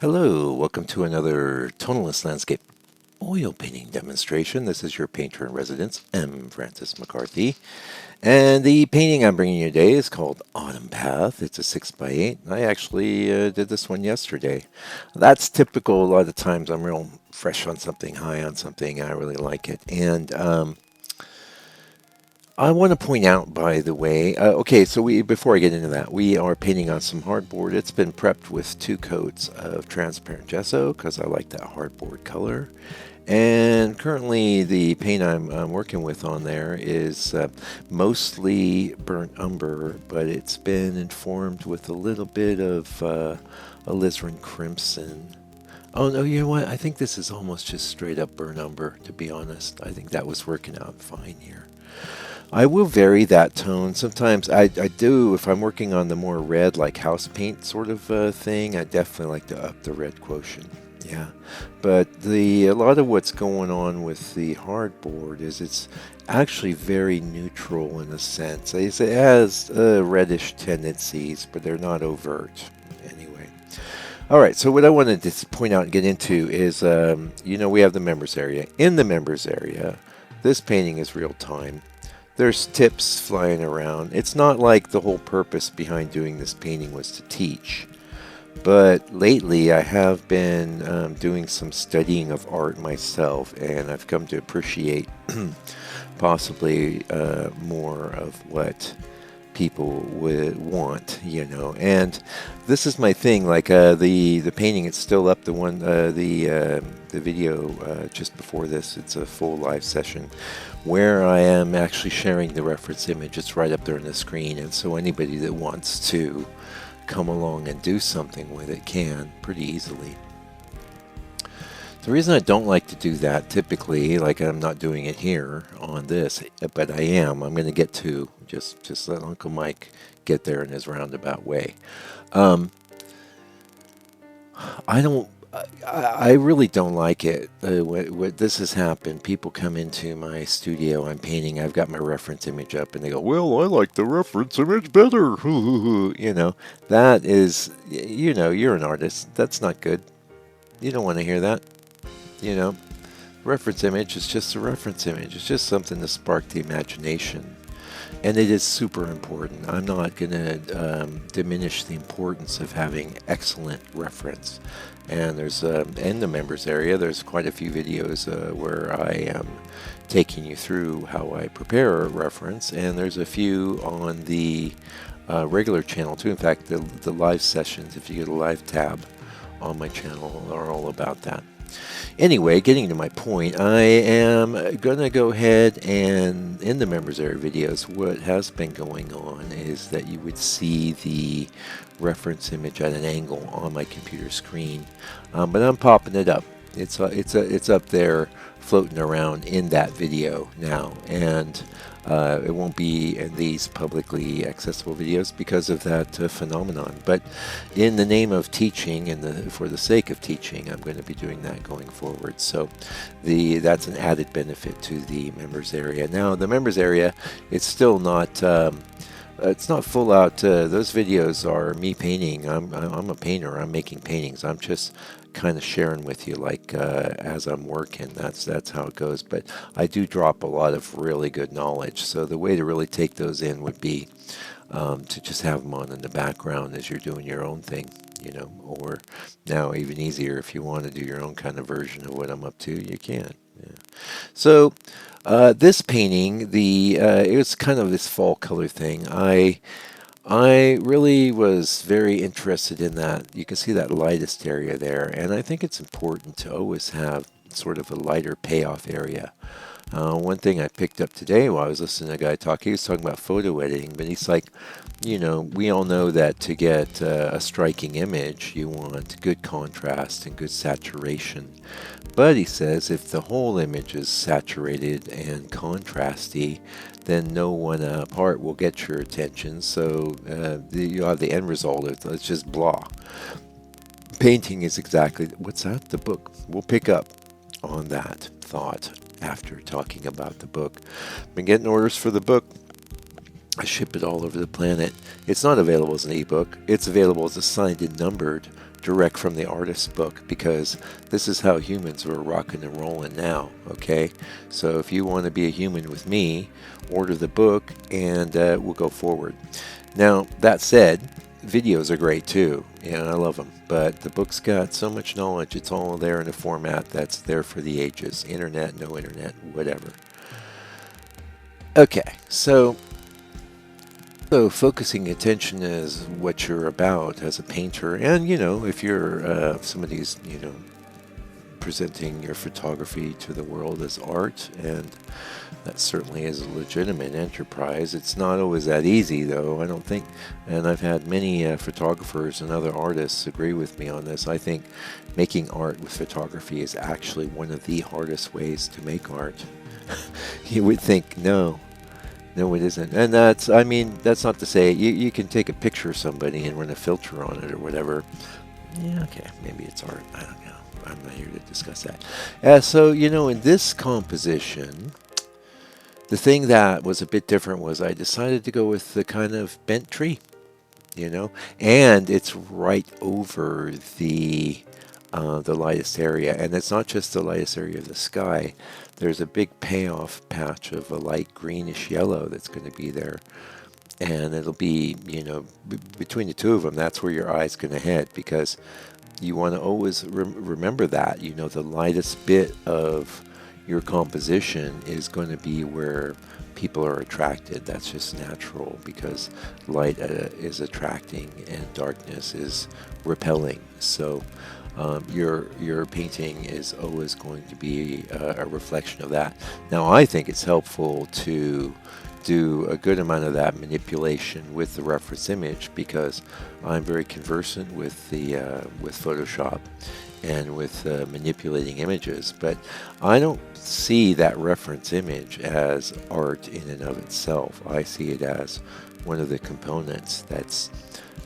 Hello, welcome to another tonalist landscape oil painting demonstration. This is your painter in residence, M. Francis McCarthy. And the painting I'm bringing you today is called Autumn Path. It's a 6x8. I actually did this one yesterday. That's typical. A lot of times I'm real fresh on something, high on something. I really like it. And I want to point out, by the way, okay, so before I get into that, we are painting on some hardboard. It's been prepped with 2 coats of transparent gesso because I like that hardboard color. And currently, the paint I'm working with on there is mostly burnt umber, but it's been informed with a little bit of alizarin crimson. Oh no, you know what? I think this is almost just straight up burnt umber, to be honest. I think that was working out fine here. I will vary that tone. Sometimes I do, if I'm working on the more red, like house paint sort of thing, I definitely like to up the red quotient. Yeah. But a lot of what's going on with the hardboard is it's actually very neutral in a sense. It has reddish tendencies, but they're not overt. Anyway. All right, so what I wanted to point out and get into is, we have the members area. In the members area, this painting is real time. There's tips flying around. It's not like the whole purpose behind doing this painting was to teach. But lately I have been doing some studying of art myself, and I've come to appreciate possibly more of what people would want, And this is my thing. Like the painting, it's still up. The video just before this, it's a full live session where I am actually sharing the reference image. It's right up there on the screen, and so anybody that wants to come along and do something with it can pretty easily. The reason I don't like to do that typically, like I'm not doing it here on this, but I'm going to get to, just let Uncle Mike get there in his roundabout way. I really don't like it. What this has happened, people come into my studio, I'm painting, I've got my reference image up, and they go, well, I like the reference image better. That is, you're an artist. That's not good. You don't want to hear that. Reference image is just a reference image. It's just something to spark the imagination. And it is super important. I'm not going to diminish the importance of having excellent reference. And there's, in the members area, there's quite a few videos where I am taking you through how I prepare a reference. And there's a few on the regular channel too. In fact, the live sessions, if you get a live tab on my channel, are all about that. Anyway, getting to my point, I am going to go ahead and, in the members area videos, what has been going on is that you would see the reference image at an angle on my computer screen, but I'm popping it up. It's up there floating around in that video now, and it won't be in these publicly accessible videos because of that phenomenon. But in the name of teaching and for the sake of teaching, I'm going to be doing that going forward. So that's an added benefit to the members area. Now, the members area, it's still not... it's not full out. Those videos are me painting. I'm a painter. I'm making paintings. I'm just kind of sharing with you, like as I'm working. That's how it goes. But I do drop a lot of really good knowledge. So the way to really take those in would be to just have them on in the background as you're doing your own thing, Or now even easier, if you want to do your own kind of version of what I'm up to, you can. Yeah. So. This painting, it was kind of this fall color thing. I really was very interested in that. You can see that lightest area there, and I think it's important to always have sort of a lighter payoff area. One thing I picked up today while I was listening to a guy talk, he was talking about photo editing, but he's like, we all know that to get a striking image, you want good contrast and good saturation. But he says if the whole image is saturated and contrasty, then no one part will get your attention. So you'll have the end result of it's just blah. Painting is exactly, what's that? The book. We'll pick up on that thought after talking about the book. Been getting orders for the book. I ship it all over the planet. It's not available as an ebook. It's available as a signed and numbered direct from the artist's book, because this is how humans are rocking and rolling now, okay? So if you want to be a human with me, order the book and we'll go forward. Now, that said, videos are great too. I love them. But the book's got so much knowledge. It's all there in a format that's there for the ages. Internet, no internet, whatever. Okay, so focusing attention is what you're about as a painter. And, if you're somebody's, presenting your photography to the world as art, and that certainly is a legitimate enterprise. It's not always that easy, though, I don't think. And I've had many photographers and other artists agree with me on this. I think making art with photography is actually one of the hardest ways to make art. You would think, no, it isn't. And that's not to say you can take a picture of somebody and run a filter on it or whatever. Yeah, okay, maybe it's art. I don't know. I'm not here to discuss that. So, in this composition, the thing that was a bit different was I decided to go with the kind of bent tree, and it's right over the lightest area. And it's not just the lightest area of the sky. There's a big payoff patch of a light greenish yellow that's going to be there. And it'll be, between the two of them, that's where your eye's going to head, because you want to always remember that, the lightest bit of your composition is going to be where people are attracted. That's just natural, because light is attracting and darkness is repelling. So your painting is always going to be a reflection of that. Now, I think it's helpful to do a good amount of that manipulation with the reference image, because I'm very conversant with Photoshop and with manipulating images, but I don't see that reference image as art in and of itself. I see it as one of the components that's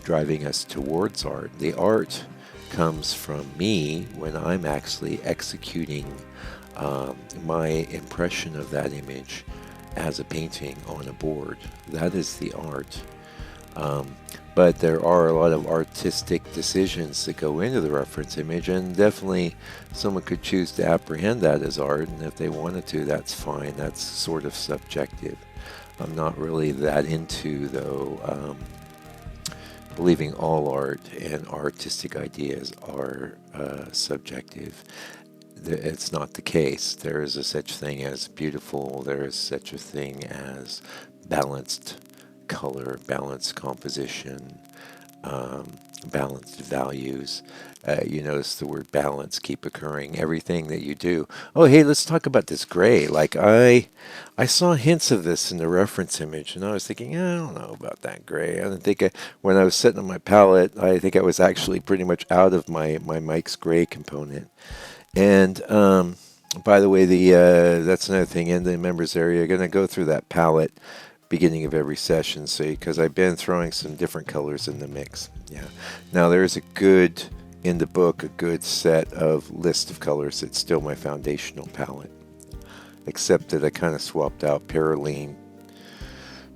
driving us towards art. The art comes from me when I'm actually executing my impression of that image as a painting on a board. That is the art. But there are a lot of artistic decisions that go into the reference image, and definitely someone could choose to apprehend that as art, and if they wanted to, that's fine. That's sort of subjective. I'm not really that into, though, believing all art and artistic ideas are subjective. It's not the case. There is a such thing as beautiful. There is such a thing as balanced color, balanced composition, balanced values. You notice the word balance keep occurring. Everything that you do. Oh, hey, let's talk about this gray. Like I saw hints of this in the reference image, and I was thinking, I don't know about that gray. I didn't think when I was setting on my palette, I think I was actually pretty much out of my Mike's gray component. And by the way, that's another thing in the members area. You're going to go through that palette beginning of every session, because I've been throwing some different colors in the mix. Yeah. Now there's in the book, a good set of list of colors. It's still my foundational palette, except that I kind of swapped out Perylene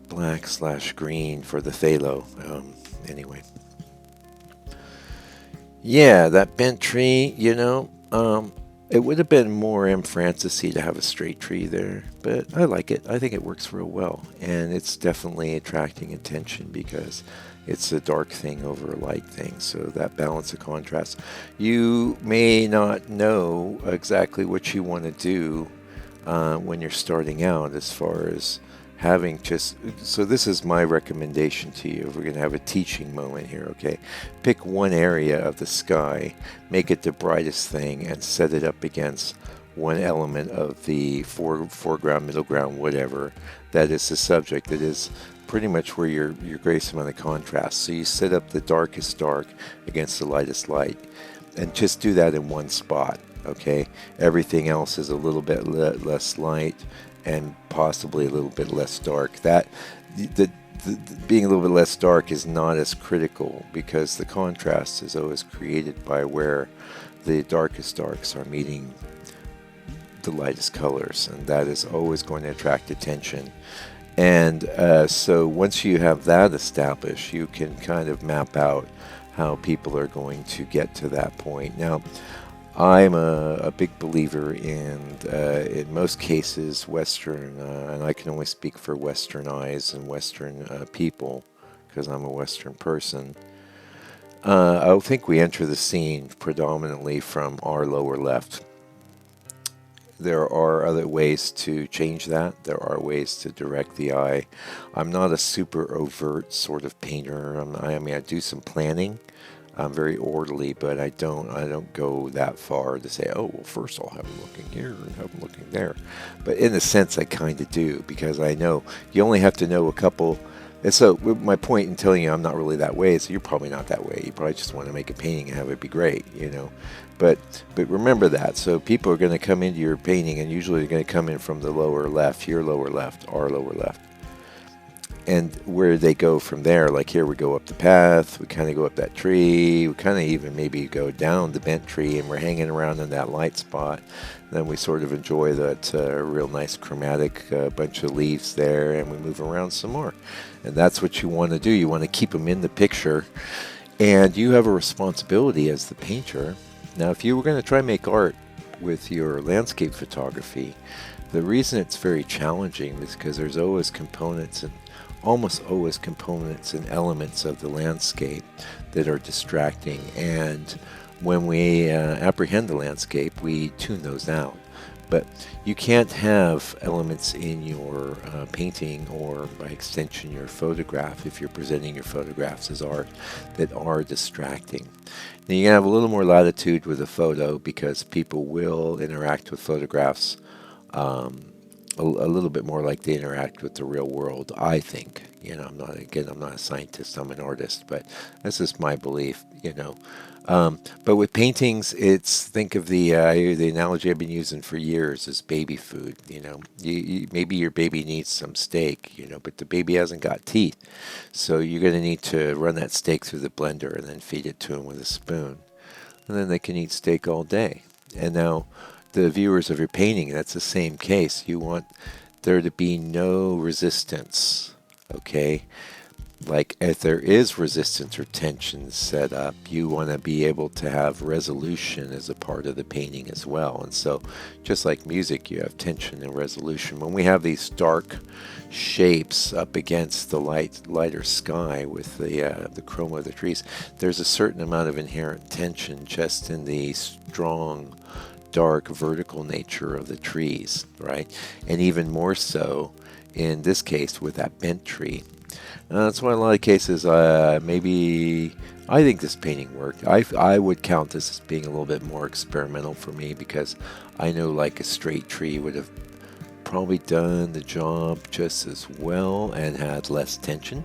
black/green for the phthalo. Anyway. Yeah, that bent tree, it would have been more M. Francis-y to have a straight tree there, but I like it. I think it works real well, and it's definitely attracting attention because it's a dark thing over a light thing, so that balance of contrast. You may not know exactly what you want to do when you're starting out as far as having so this is my recommendation to you. We're going to have a teaching moment here, okay? Pick one area of the sky, make it the brightest thing, and set it up against one element of the foreground, middle ground, whatever. That is the subject. That is pretty much where your greatest amount of contrast. So you set up the darkest dark against the lightest light, and just do that in one spot, okay? Everything else is a little bit less light and possibly a little bit less dark. That the being a little bit less dark is not as critical, because the contrast is always created by where the darkest darks are meeting the lightest colors, and that is always going to attract attention. And so once you have that established, you can kind of map out how people are going to get to that point. Now, I'm a big believer in most cases, Western, and I can only speak for Western eyes and Western people because I'm a Western person. I think we enter the scene predominantly from our lower left. There are other ways to change that. There are ways to direct the eye. I'm not a super overt sort of painter. I mean, I do some planning. I'm very orderly, but I don't go that far to say, oh, well, first I'll have them looking here and have them looking there. But in a sense, I kind of do because I know you only have to know a couple. And so my point in telling you I'm not really that way is you're probably not that way. You probably just want to make a painting and have it be great, you know. But remember that. So people are going to come into your painting, and usually they're going to come in from the lower left, your lower left, our lower left. And where they go from there, like here we go up the path, we kind of go up that tree, we kind of even maybe go down the bent tree, and we're hanging around in that light spot. Then we sort of enjoy that real nice chromatic bunch of leaves there, and we move around some more. And that's what you want to do. You want to keep them in the picture, and you have a responsibility as the painter. Now, if you were going to try and make art with your landscape photography, the reason it's very challenging is because there's always components and almost always components and elements of the landscape that are distracting. And when we apprehend the landscape, we tune those out. But you can't have elements in your painting or by extension your photograph, if you're presenting your photographs as art, that are distracting. Now you can have a little more latitude with a photo because people will interact with photographs a little bit more like they interact with the real world, I think. You know, I'm not a scientist, I'm an artist, but this is my belief, you know. But with paintings, think of the analogy I've been using for years is baby food. You know, maybe your baby needs some steak, you know, but the baby hasn't got teeth, so you're going to need to run that steak through the blender and then feed it to them with a spoon, and then they can eat steak all day. And now, the viewers of your painting, that's the same case. You want there to be no resistance, okay? Like if there is resistance or tension set up, you want to be able to have resolution as a part of the painting as well. And so just like music, you have tension and resolution. When we have these dark shapes up against the lighter sky with the chroma of the trees, there's a certain amount of inherent tension just in the strong dark vertical nature of the trees, right? And even more so in this case with that bent tree. That's why in a lot of cases, maybe I think this painting worked. I would count this as being a little bit more experimental for me because I know like a straight tree would have probably done the job just as well and had less tension.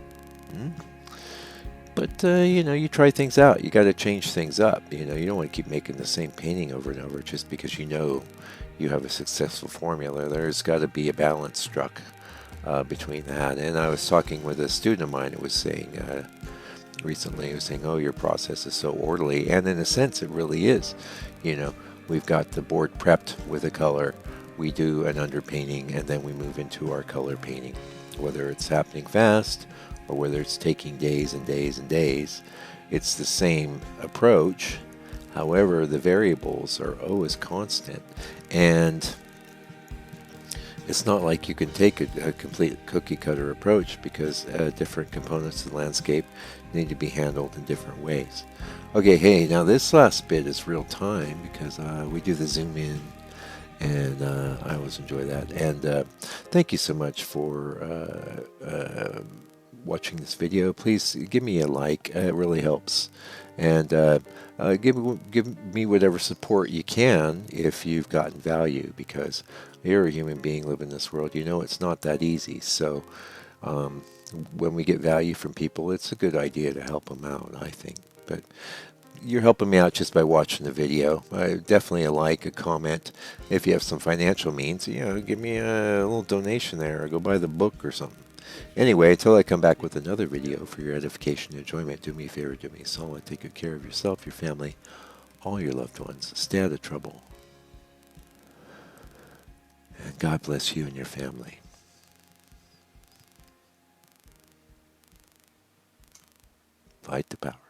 But, you know, you try things out. You got to change things up. You know, you don't want to keep making the same painting over and over just because you know you have a successful formula. There's got to be a balance struck between that. And I was talking with a student of mine who was saying recently, he was saying, oh, your process is so orderly. And in a sense, it really is. You know, we've got the board prepped with a color. We do an underpainting, and then we move into our color painting. Whether it's happening fast or whether it's taking days and days and days, it's the same approach. However, the variables are always constant, and it's not like you can take a complete cookie cutter approach because different components of the landscape need to be handled in different ways. Okay, hey, now this last bit is real time because we do the zoom in, and I always enjoy that. And thank you so much for watching this video. Please give me a like, it really helps. And give me whatever support you can if you've gotten value, because you're a human being living in this world. You know it's not that easy. So when we get value from people, it's a good idea to help them out, I think. But you're helping me out just by watching the video. Definitely a like, a comment. If you have some financial means, you know, give me a little donation there, or go buy the book or something. Anyway, until I come back with another video for your edification and enjoyment, do me a favor, do me a solid. Take good care of yourself, your family, all your loved ones. Stay out of trouble. And God bless you and your family. Fight the power.